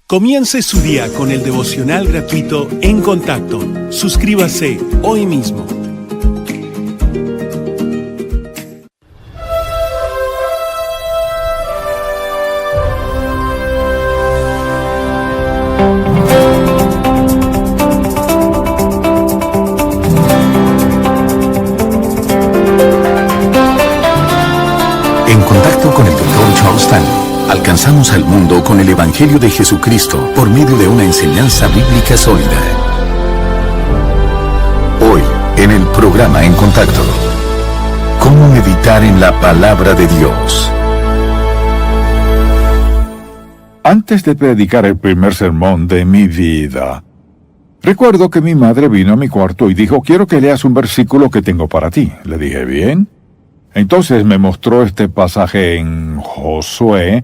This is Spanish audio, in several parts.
Comience su día con el devocional gratuito En Contacto. Suscríbase hoy mismo. En Contacto con el Dr. Charles Stanley. Alcanzamos al mundo con el Evangelio de Jesucristo por medio de una enseñanza bíblica sólida. Hoy, en el programa En Contacto, ¿cómo meditar en la palabra de Dios? Antes de predicar el primer sermón de mi vida, recuerdo que mi madre vino a mi cuarto y dijo: quiero que leas un versículo que tengo para ti. Le dije: bien. Entonces me mostró este pasaje en Josué: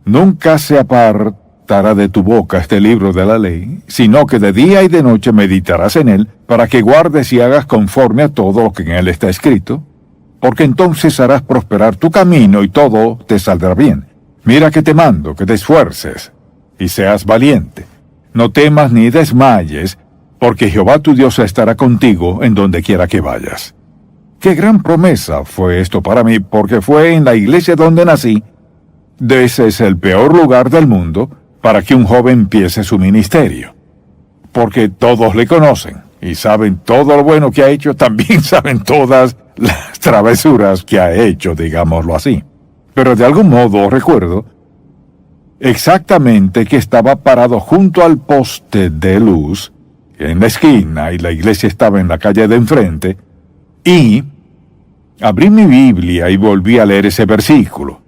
nunca se apartará de tu boca este libro de la ley, sino que de día y de noche meditarás en él, para que guardes y hagas conforme a todo lo que en él está escrito, porque entonces harás prosperar tu camino y todo te saldrá bien. Mira que te mando, que te esfuerces y seas valiente. No temas ni desmayes, porque Jehová tu Dios estará contigo en donde quiera que vayas. Qué gran promesa fue esto para mí, porque fue en la iglesia donde nací. Ese es el peor lugar del mundo para que un joven empiece su ministerio, porque todos le conocen y saben todo lo bueno que ha hecho, también saben todas las travesuras que ha hecho, digámoslo así. Pero de algún modo recuerdo exactamente que estaba parado junto al poste de luz en la esquina y la iglesia estaba en la calle de enfrente, y abrí mi Biblia y volví a leer ese versículo.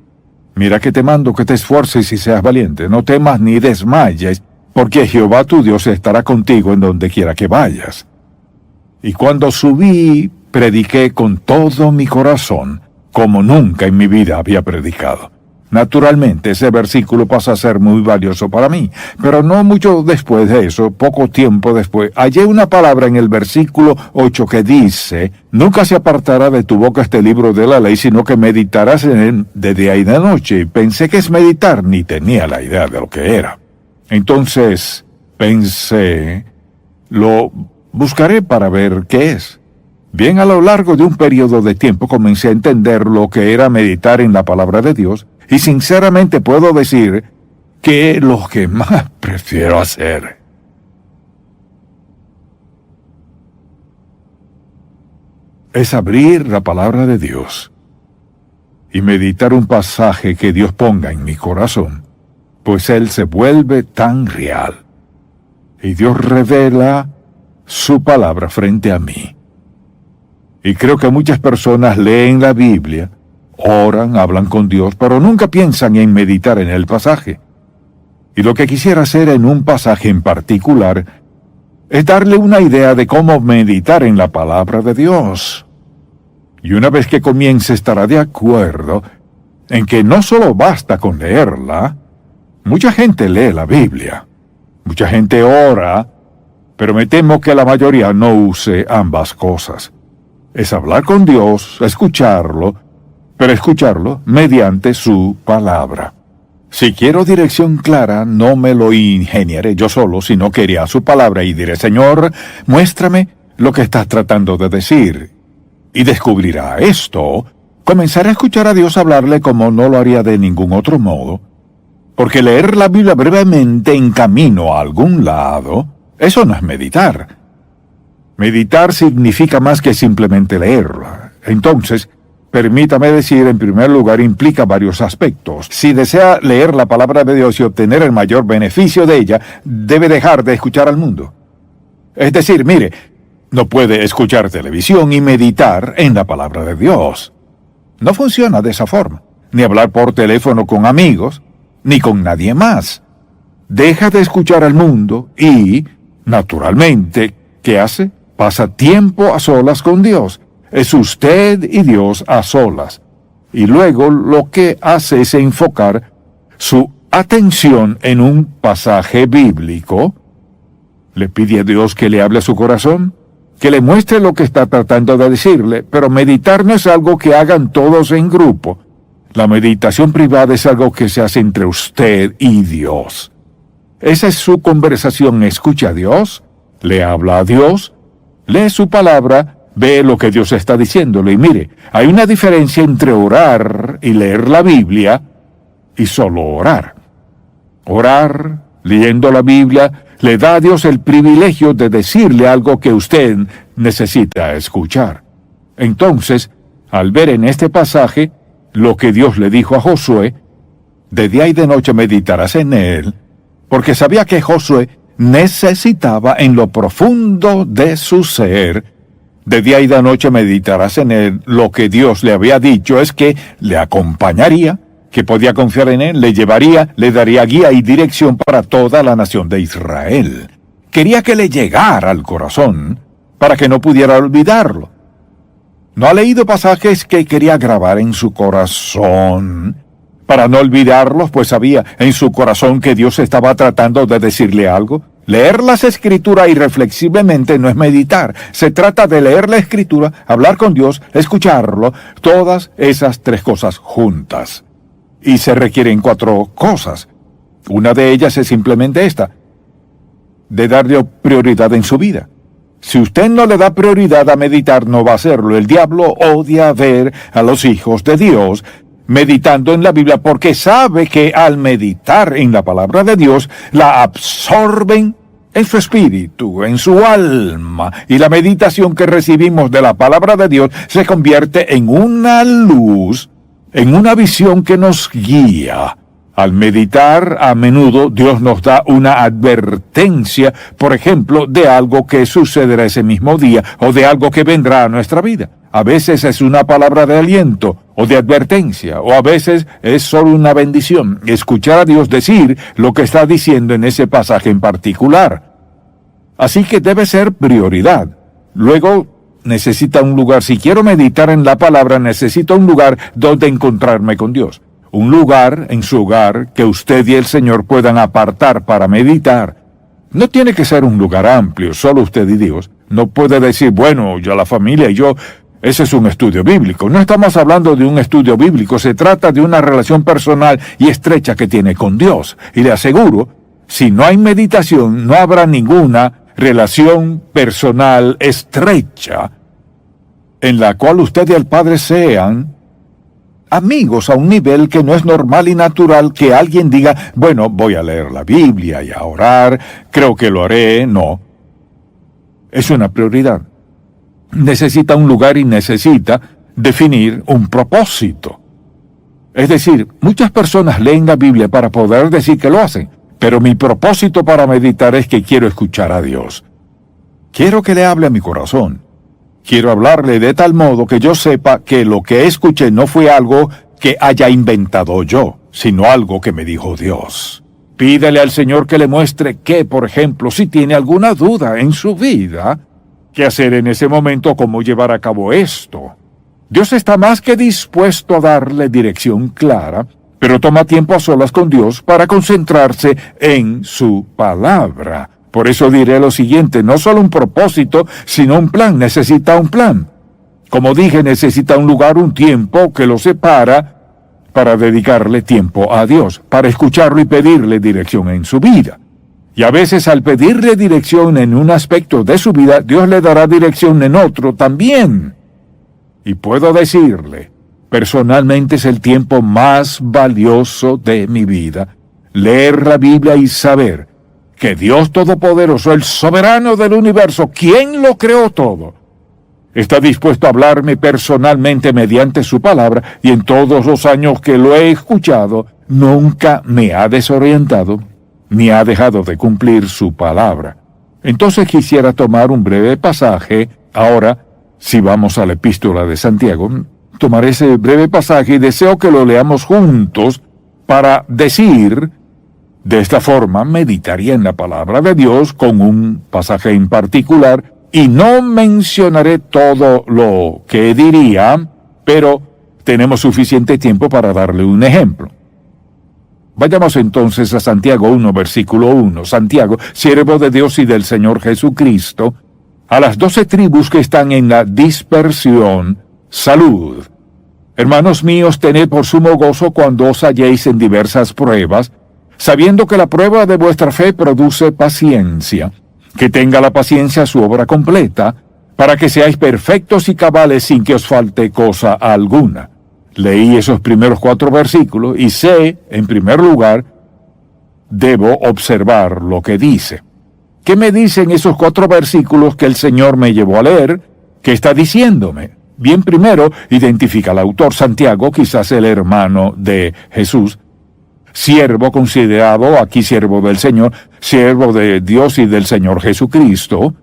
Mira que te mando, que te esfuerces y seas valiente. No temas ni desmayes, porque Jehová tu Dios estará contigo en donde quiera que vayas. Y cuando subí, prediqué con todo mi corazón, como nunca en mi vida había predicado. Naturalmente, ese versículo pasa a ser muy valioso para mí, pero no mucho después de eso, poco tiempo después, hallé una palabra en el versículo 8 que dice: nunca se apartará de tu boca este libro de la ley, sino que meditarás en él de día y de noche. Y pensé: ¿qué es meditar? Ni tenía la idea de lo que era. Entonces pensé: lo buscaré para ver qué es. Bien, a lo largo de un periodo de tiempo comencé a entender lo que era meditar en la palabra de Dios, y sinceramente puedo decir que es lo que más prefiero hacer. Es abrir la palabra de Dios y meditar un pasaje que Dios ponga en mi corazón, pues Él se vuelve tan real. Y Dios revela su palabra frente a mí. Y creo que muchas personas leen la Biblia, oran, hablan con Dios, pero nunca piensan en meditar en el pasaje. Y lo que quisiera hacer en un pasaje en particular es darle una idea de cómo meditar en la palabra de Dios. Y una vez que comience estará de acuerdo en que no solo basta con leerla. Mucha gente lee la Biblia, mucha gente ora, pero me temo que la mayoría no use ambas cosas. Es hablar con Dios, escucharlo, pero escucharlo mediante su palabra. Si quiero dirección clara, no me lo ingeniaré yo solo, sino que iré a su palabra y diré: Señor, muéstrame lo que estás tratando de decir. Y descubrirá esto, comenzaré a escuchar a Dios hablarle como no lo haría de ningún otro modo, porque leer la Biblia brevemente en camino a algún lado, eso no es meditar. Meditar significa más que simplemente leerla. Entonces, permítame decir, en primer lugar, implica varios aspectos. Si desea leer la palabra de Dios y obtener el mayor beneficio de ella, debe dejar de escuchar al mundo. Es decir, mire, no puede escuchar televisión y meditar en la palabra de Dios. No funciona de esa forma. Ni hablar por teléfono con amigos, ni con nadie más. Deja de escuchar al mundo y, naturalmente, ¿qué hace? Pasa tiempo a solas con Dios. Es usted y Dios a solas. Y luego lo que hace es enfocar su atención en un pasaje bíblico. Le pide a Dios que le hable a su corazón, que le muestre lo que está tratando de decirle, pero meditar no es algo que hagan todos en grupo. La meditación privada es algo que se hace entre usted y Dios. Esa es su conversación. Escucha a Dios, le habla a Dios, lee su palabra, ve lo que Dios está diciéndole. Y mire, hay una diferencia entre orar y leer la Biblia y solo orar. Orar, leyendo la Biblia, le da a Dios el privilegio de decirle algo que usted necesita escuchar. Entonces, al ver en este pasaje lo que Dios le dijo a Josué, de día y de noche meditarás en él, porque sabía que Josué necesitaba en lo profundo de su ser, de día y de noche meditarás en él. Lo que Dios le había dicho es que le acompañaría, que podía confiar en él, le llevaría, le daría guía y dirección para toda la nación de Israel. Quería que le llegara al corazón para que no pudiera olvidarlo. ¿No ha leído pasajes que quería grabar en su corazón para no olvidarlos, pues sabía en su corazón que Dios estaba tratando de decirle algo? Leer las Escrituras irreflexiblemente no es meditar. Se trata de leer la Escritura, hablar con Dios, escucharlo, todas esas tres cosas juntas. Y se requieren 4 cosas. Una de ellas es simplemente esta, de darle prioridad en su vida. Si usted no le da prioridad a meditar, no va a hacerlo. El diablo odia ver a los hijos de Dios meditando en la Biblia porque sabe que al meditar en la palabra de Dios, la absorben en su espíritu, en su alma, y la meditación que recibimos de la palabra de Dios se convierte en una luz, en una visión que nos guía. Al meditar, a menudo Dios nos da una advertencia, por ejemplo, de algo que sucederá ese mismo día o de algo que vendrá a nuestra vida. A veces es una palabra de aliento o de advertencia, o a veces es solo una bendición. Escuchar a Dios decir lo que está diciendo en ese pasaje en particular. Así que debe ser prioridad. Luego, necesita un lugar. Si quiero meditar en la palabra, necesito un lugar donde encontrarme con Dios. Un lugar en su hogar que usted y el Señor puedan apartar para meditar. No tiene que ser un lugar amplio, solo usted y Dios. No puede decir, bueno, yo, la familia y yo, ese es un estudio bíblico. No estamos hablando de un estudio bíblico, se trata de una relación personal y estrecha que tiene con Dios. Y le aseguro, si no hay meditación, no habrá ninguna relación personal estrecha en la cual usted y el Padre sean amigos a un nivel que no es normal y natural que alguien diga, bueno, voy a leer la Biblia y a orar, creo que lo haré. No. Es una prioridad. Necesita un lugar y necesita definir un propósito. Es decir, muchas personas leen la Biblia para poder decir que lo hacen, pero mi propósito para meditar es que quiero escuchar a Dios. Quiero que le hable a mi corazón. Quiero hablarle de tal modo que yo sepa que lo que escuché no fue algo que haya inventado yo, sino algo que me dijo Dios. Pídele al Señor que le muestre que, por ejemplo, si tiene alguna duda en su vida, qué hacer en ese momento, cómo llevar a cabo esto. Dios está más que dispuesto a darle dirección clara, pero toma tiempo a solas con Dios para concentrarse en su palabra. Por eso diré lo siguiente, no solo un propósito, sino un plan. Necesita un plan. Como dije, necesita un lugar, un tiempo que lo separa para dedicarle tiempo a Dios, para escucharlo y pedirle dirección en su vida. Y a veces al pedirle dirección en un aspecto de su vida, Dios le dará dirección en otro también. Y puedo decirle, personalmente es el tiempo más valioso de mi vida, leer la Biblia y saber que Dios Todopoderoso, el soberano del universo, quien lo creó todo, está dispuesto a hablarme personalmente mediante su palabra, y en todos los años que lo he escuchado, nunca me ha desorientado, ni ha dejado de cumplir su palabra. Entonces quisiera tomar un breve pasaje. Ahora, si vamos a la epístola de Santiago, tomaré ese breve pasaje y deseo que lo leamos juntos para decir, de esta forma, meditaría en la palabra de Dios con un pasaje en particular, y no mencionaré todo lo que diría, pero tenemos suficiente tiempo para darle un ejemplo. Vayamos entonces a Santiago 1, versículo 1. Santiago, siervo de Dios y del Señor Jesucristo, a las 12 tribus que están en la dispersión, salud. Hermanos míos, tened por sumo gozo cuando os halléis en diversas pruebas, sabiendo que la prueba de vuestra fe produce paciencia, que tenga la paciencia su obra completa, para que seáis perfectos y cabales sin que os falte cosa alguna. Leí esos primeros 4 versículos y sé, en primer lugar, debo observar lo que dice. ¿Qué me dicen esos 4 versículos que el Señor me llevó a leer? ¿Qué está diciéndome? Bien, primero, identifica al autor Santiago, quizás el hermano de Jesús, siervo considerado, aquí siervo del Señor, siervo de Dios y del Señor Jesucristo.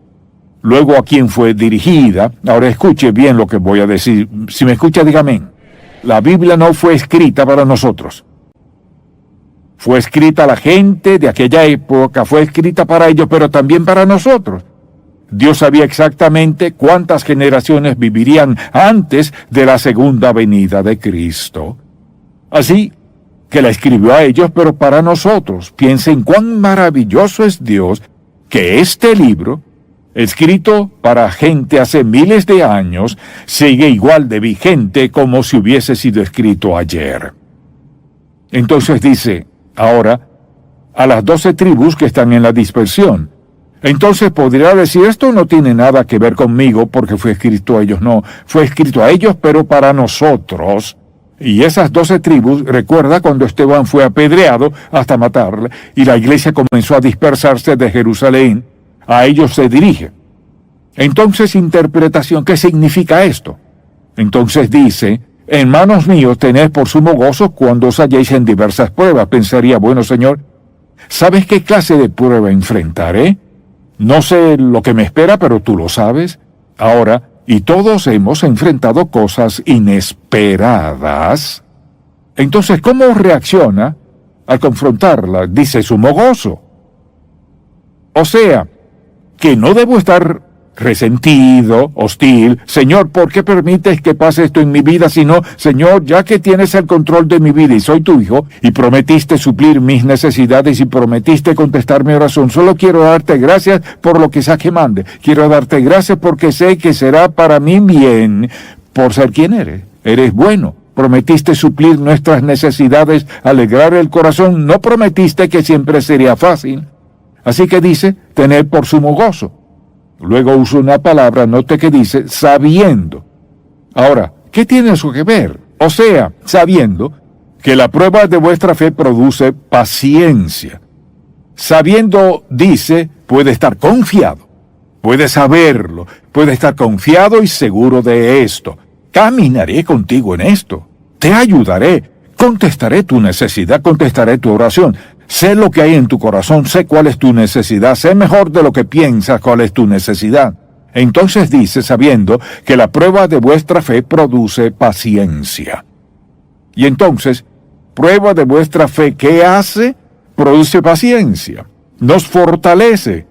Luego a quién fue dirigida. Ahora escuche bien lo que voy a decir. Si me escucha, diga amén. La Biblia no fue escrita para nosotros. Fue escrita a la gente de aquella época, fue escrita para ellos, pero también para nosotros. Dios sabía exactamente cuántas generaciones vivirían antes de la segunda venida de Cristo. Así que la escribió a ellos, pero para nosotros. Piensen cuán maravilloso es Dios que este libro, escrito para gente hace miles de años, sigue igual de vigente como si hubiese sido escrito ayer. Entonces dice, ahora, a las 12 tribus que están en la dispersión. Entonces podría decir, esto no tiene nada que ver conmigo porque fue escrito a ellos. No, fue escrito a ellos, pero para nosotros. Y esas 12 tribus, recuerda cuando Esteban fue apedreado hasta matarle, y la iglesia comenzó a dispersarse de Jerusalén, a ellos se dirige. Entonces, interpretación, ¿qué significa esto? Entonces dice, hermanos míos, tened por sumo gozo cuando os halléis en diversas pruebas. Pensaría, bueno, Señor, ¿sabes qué clase de prueba enfrentaré? No sé lo que me espera, pero tú lo sabes. Ahora, y todos hemos enfrentado cosas inesperadas. Entonces, ¿cómo reacciona al confrontarla? Dice sumo gozo. O sea, que no debo estar resentido, hostil. Señor, ¿por qué permites que pase esto en mi vida? Sino, Señor, ya que tienes el control de mi vida y soy tu hijo, y prometiste suplir mis necesidades y prometiste contestar mi oración, solo quiero darte gracias por lo que sea que mande. Quiero darte gracias porque sé que será para mi bien, por ser quien eres. Eres bueno. Prometiste suplir nuestras necesidades, alegrar el corazón. No prometiste que siempre sería fácil. Así que dice, tener por sumo gozo. Luego usa una palabra, note que dice, sabiendo. Ahora, ¿qué tiene eso que ver? O sea, sabiendo que la prueba de vuestra fe produce paciencia. Sabiendo, dice, puede estar confiado, puede saberlo, puede estar confiado y seguro de esto. Caminaré contigo en esto, te ayudaré, contestaré tu necesidad, contestaré tu oración. Sé lo que hay en tu corazón, sé cuál es tu necesidad, sé mejor de lo que piensas cuál es tu necesidad. Entonces dice, sabiendo que la prueba de vuestra fe produce paciencia. Y entonces, prueba de vuestra fe, ¿qué hace? Produce paciencia, nos fortalece,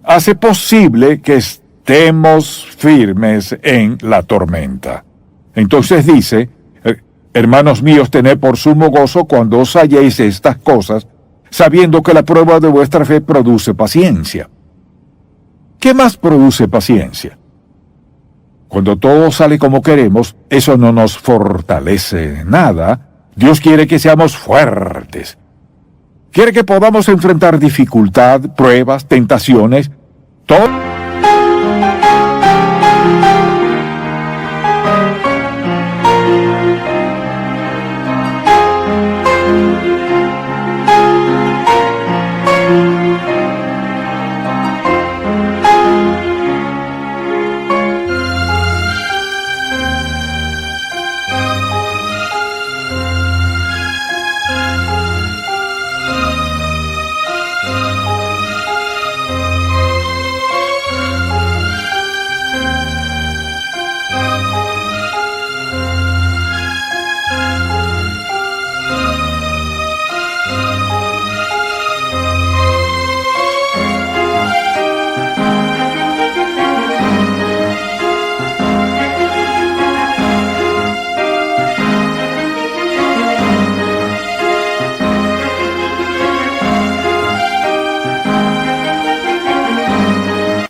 hace posible que estemos firmes en la tormenta. Entonces dice, hermanos míos, tened por sumo gozo cuando os halléis estas cosas, sabiendo que la prueba de vuestra fe produce paciencia. ¿Qué más produce paciencia? Cuando todo sale como queremos, eso no nos fortalece nada. Dios quiere que seamos fuertes. Quiere que podamos enfrentar dificultad, pruebas, tentaciones, todo.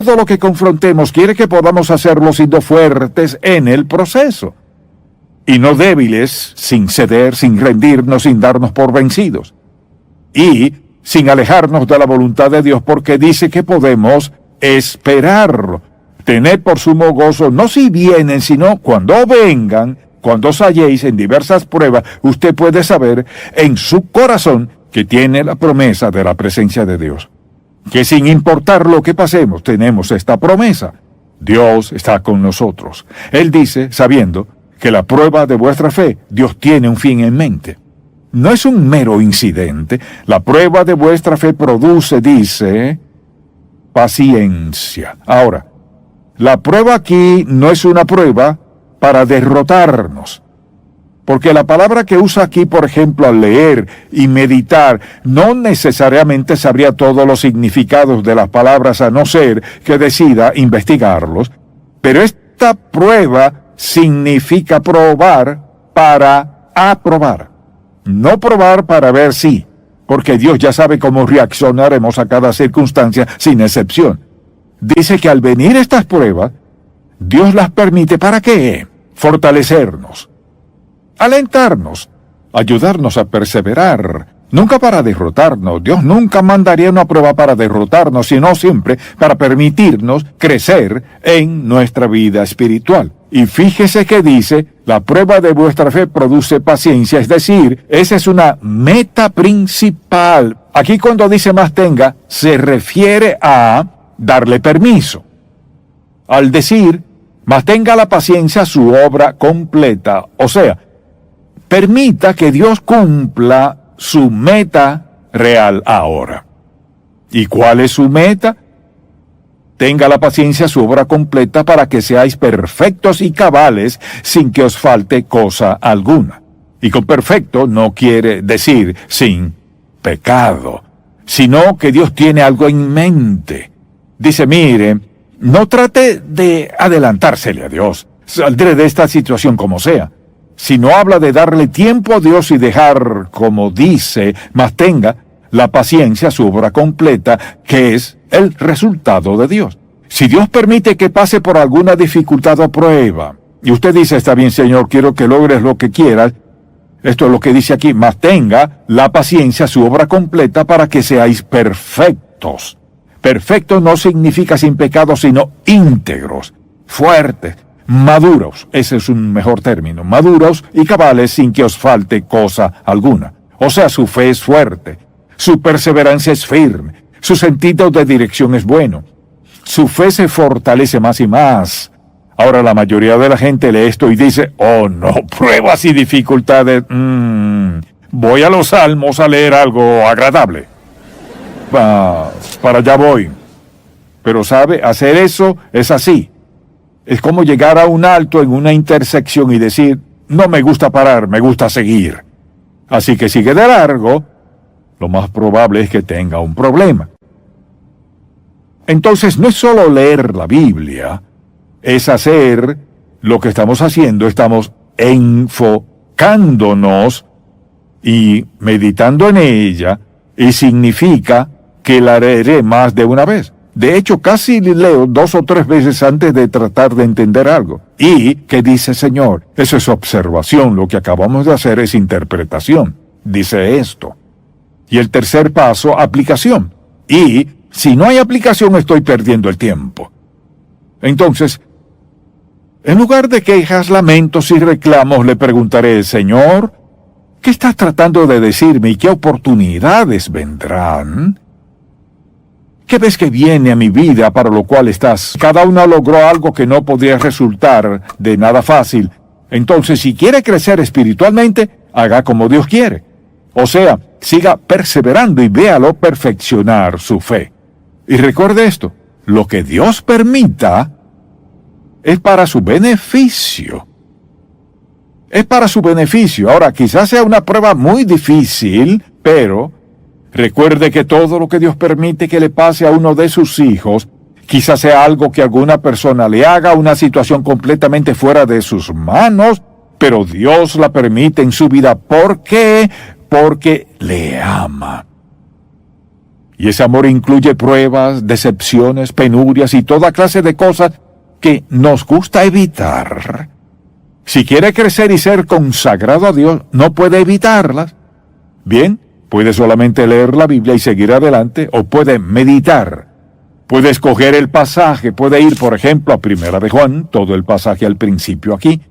Todo lo que confrontemos quiere que podamos hacerlo siendo fuertes en el proceso y no débiles, sin ceder, sin rendirnos, sin darnos por vencidos. y sin alejarnos de la voluntad de Dios, porque dice que podemos esperarlo. Tened por sumo gozo, no si vienen, sino cuando vengan, cuando os halléis en diversas pruebas, usted puede saber en su corazón que tiene la promesa de la presencia de Dios. Que sin importar lo que pasemos, tenemos esta promesa. Dios está con nosotros. Él dice, sabiendo que la prueba de vuestra fe, Dios tiene un fin en mente. No es un mero incidente. La prueba de vuestra fe produce, dice, paciencia. Ahora, la prueba aquí no es una prueba para derrotarnos. Porque la palabra que usa aquí, por ejemplo, al leer y meditar, no necesariamente sabría todos los significados de las palabras a no ser que decida investigarlos. Pero esta prueba significa probar para aprobar. No probar para ver si, porque Dios ya sabe cómo reaccionaremos a cada circunstancia sin excepción. Dice que al venir estas pruebas, Dios las permite ¿para qué? Fortalecernos, alentarnos, ayudarnos a perseverar, nunca para derrotarnos. Dios nunca mandaría una prueba para derrotarnos, sino siempre para permitirnos crecer en nuestra vida espiritual. Y fíjese que dice, la prueba de vuestra fe produce paciencia, es decir, esa es una meta principal. Aquí cuando dice más tenga, se refiere a darle permiso. Al decir, más tenga la paciencia su obra completa, o sea, permita que Dios cumpla su meta real ahora. ¿Y cuál es su meta? Tenga la paciencia su obra completa para que seáis perfectos y cabales sin que os falte cosa alguna. Y con perfecto no quiere decir sin pecado, sino que Dios tiene algo en mente. Dice, mire, no trate de adelantársele a Dios. Saldré de esta situación como sea. Si no habla de darle tiempo a Dios y dejar, como dice, mas tenga la paciencia su obra completa, que es el resultado de Dios. Si Dios permite que pase por alguna dificultad o prueba, y usted dice, está bien, Señor, quiero que logres lo que quieras, esto es lo que dice aquí, mas tenga la paciencia su obra completa para que seáis perfectos. Perfectos no significa sin pecado, sino íntegros, fuertes, maduros, ese es un mejor término, maduros y cabales sin que os falte cosa alguna. O sea, su fe es fuerte, su perseverancia es firme, su sentido de dirección es bueno, su fe se fortalece más y más. Ahora la mayoría de la gente lee esto y dice, oh no, pruebas y dificultades, voy a los Salmos a leer algo agradable. Para allá voy. Pero sabe, hacer eso es así. Es como llegar a un alto en una intersección y decir, no me gusta parar, me gusta seguir. Así que sigue de largo, lo más probable es que tenga un problema. Entonces no es solo leer la Biblia, es hacer lo que estamos haciendo, estamos enfocándonos y meditando en ella, y significa que la leeré más de una vez. De hecho, casi leo 2 o 3 veces antes de tratar de entender algo. ¿Y qué dice Señor? Eso es observación, lo que acabamos de hacer es interpretación. Dice esto. Y el tercer paso, aplicación. Y si no hay aplicación, estoy perdiendo el tiempo. Entonces, en lugar de quejas, lamentos y reclamos, le preguntaré, Señor, ¿qué estás tratando de decirme y qué oportunidades vendrán? ¿Qué ves que viene a mi vida para lo cual estás? Cada uno logró algo que no podría resultar de nada fácil. Entonces, si quiere crecer espiritualmente, haga como Dios quiere. O sea, siga perseverando y véalo perfeccionar su fe. Y recuerde esto, lo que Dios permita es para su beneficio. Es para su beneficio. Ahora, quizás sea una prueba muy difícil, pero recuerde que todo lo que Dios permite que le pase a uno de sus hijos, quizás sea algo que alguna persona le haga, una situación completamente fuera de sus manos, pero Dios la permite en su vida. ¿Por qué? Porque le ama. Y ese amor incluye pruebas, decepciones, penurias y toda clase de cosas que nos gusta evitar. Si quiere crecer y ser consagrado a Dios, no puede evitarlas. Bien, Puede solamente leer la Biblia y seguir adelante, o puede meditar. Puede escoger el pasaje, puede ir, por ejemplo, a Primera de Juan, todo el pasaje al principio aquí,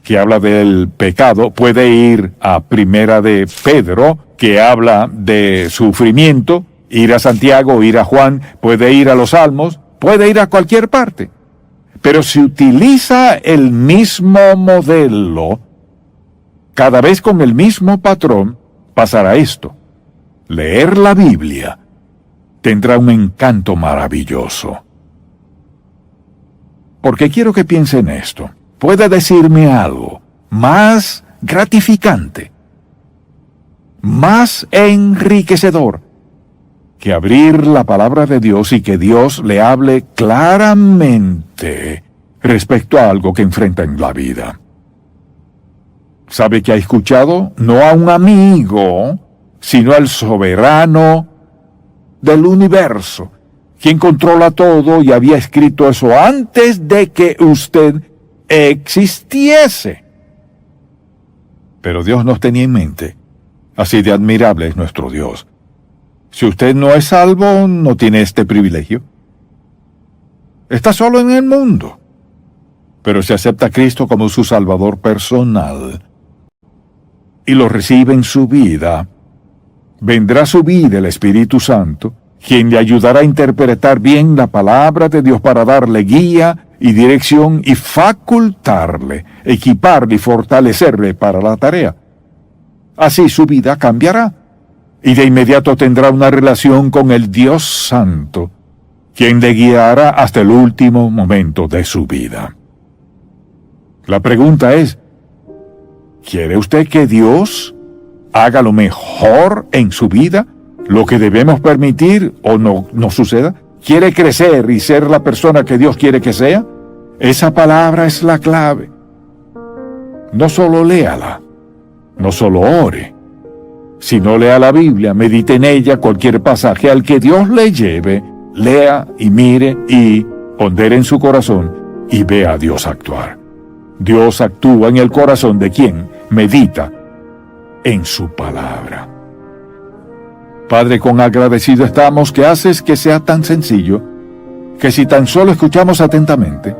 que habla del pecado. Puede ir a Primera de Pedro, que habla de sufrimiento, ir a Santiago, ir a Juan, puede ir a los Salmos, puede ir a cualquier parte. Pero si utiliza el mismo modelo, cada vez con el mismo patrón, pasará esto. Leer la Biblia tendrá un encanto maravilloso. Porque quiero que piense en esto. ¿Puede decirme algo más gratificante, más enriquecedor, que abrir la palabra de Dios y que Dios le hable claramente respecto a algo que enfrenta en la vida? ¿Sabe que ha escuchado no a un amigo, sino al soberano del universo, quien controla todo y había escrito eso antes de que usted existiese? Pero Dios nos tenía en mente. Así de admirable es nuestro Dios. Si usted no es salvo, no tiene este privilegio. Está solo en el mundo. Pero si acepta a Cristo como su Salvador personal y lo recibe en su vida, vendrá a su vida el Espíritu Santo, quien le ayudará a interpretar bien la palabra de Dios para darle guía y dirección y facultarle, equiparle y fortalecerle para la tarea. Así su vida cambiará y de inmediato tendrá una relación con el Dios Santo, quien le guiará hasta el último momento de su vida. La pregunta es, ¿quiere usted que Dios haga lo mejor en su vida? ¿Lo que debemos permitir o no suceda? ¿Quiere crecer y ser la persona que Dios quiere que sea? Esa palabra es la clave. No solo léala, no solo ore, sino lea la Biblia, medite en ella, cualquier pasaje al que Dios le lleve, lea y mire y pondere en su corazón y vea a Dios actuar. Dios actúa en el corazón de quien medita en su palabra. Padre, con agradecido estamos que haces que sea tan sencillo, que si tan solo escuchamos atentamente,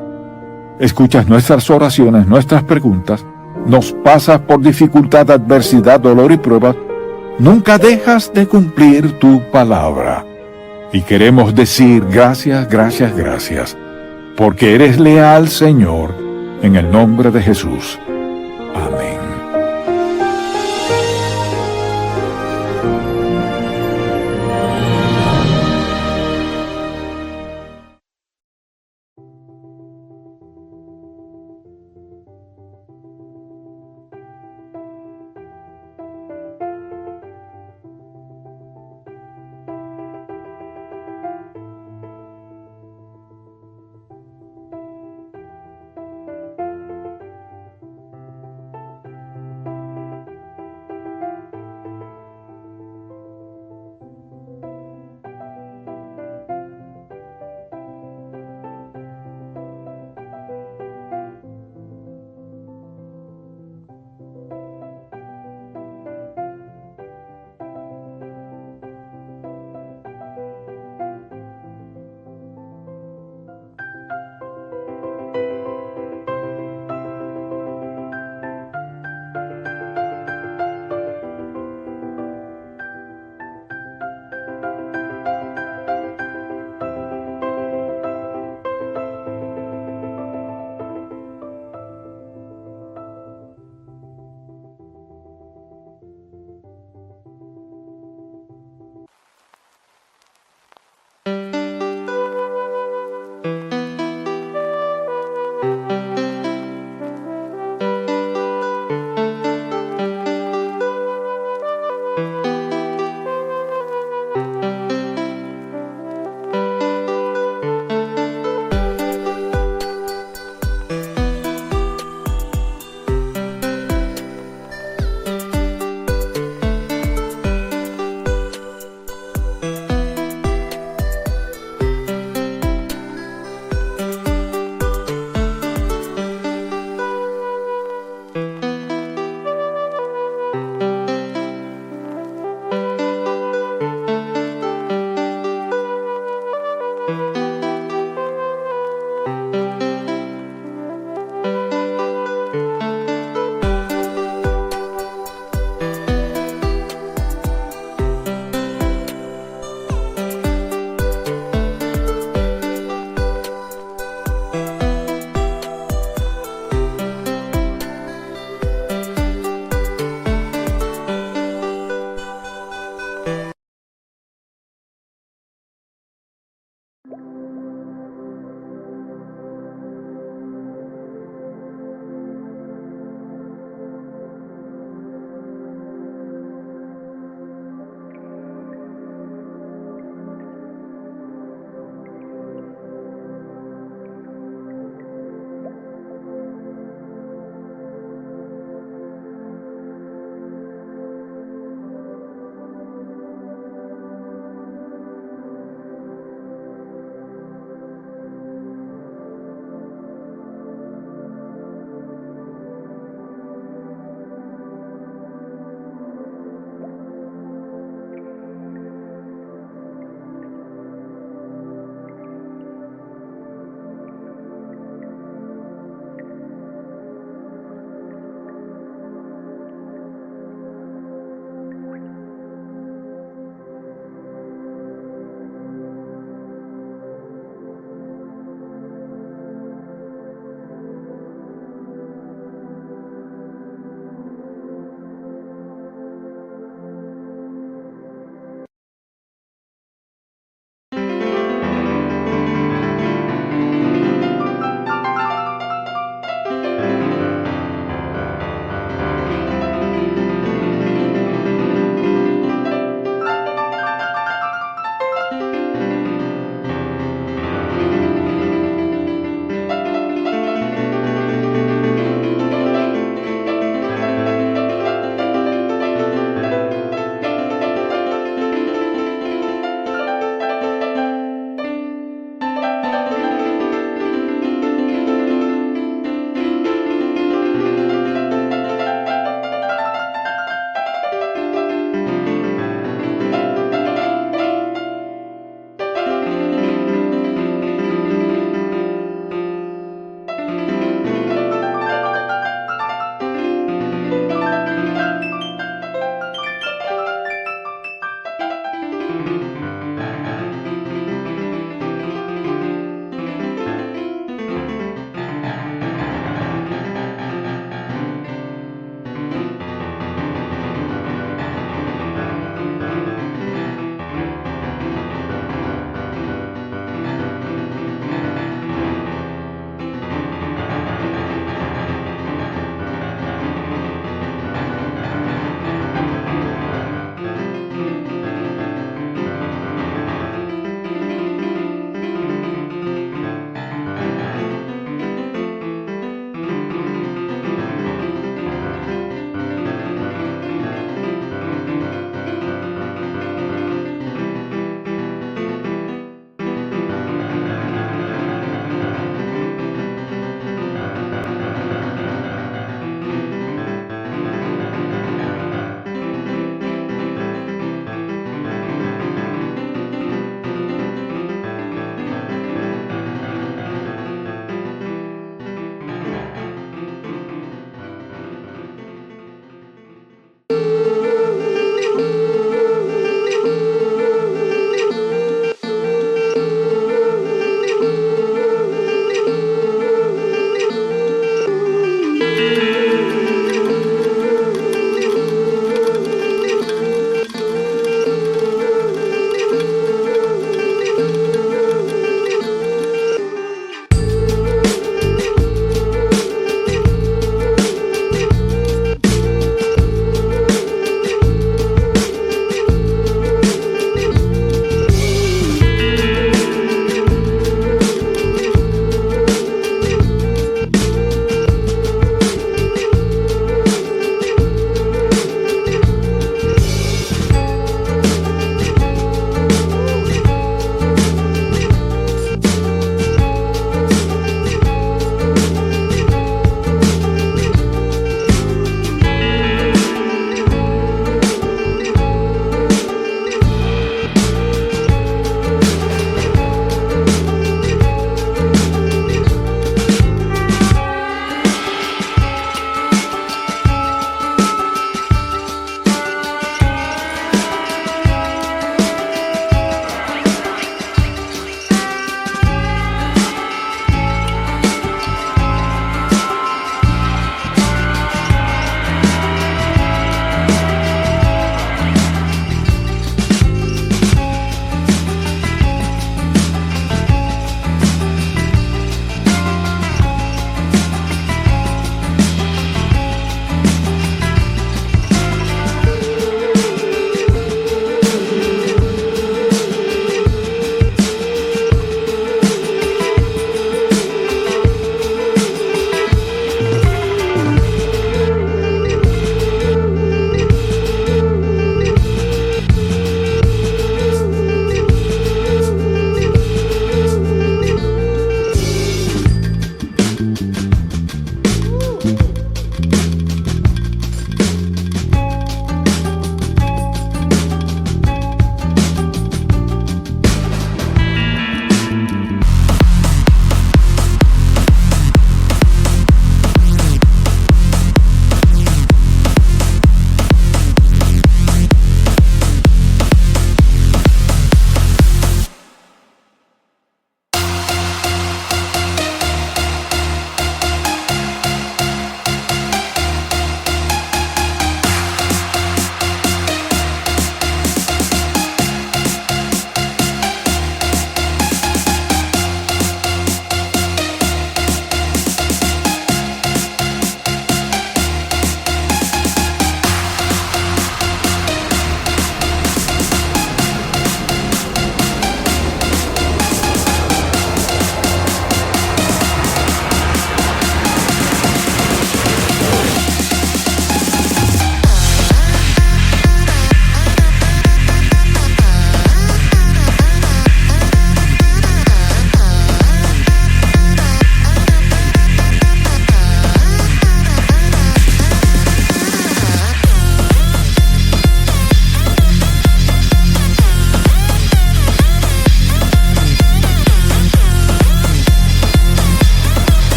escuchas nuestras oraciones, nuestras preguntas, nos pasas por dificultad, adversidad, dolor y pruebas, nunca dejas de cumplir tu palabra. Y queremos decir gracias, gracias, gracias, porque eres leal, Señor, en el nombre de Jesús. Amén.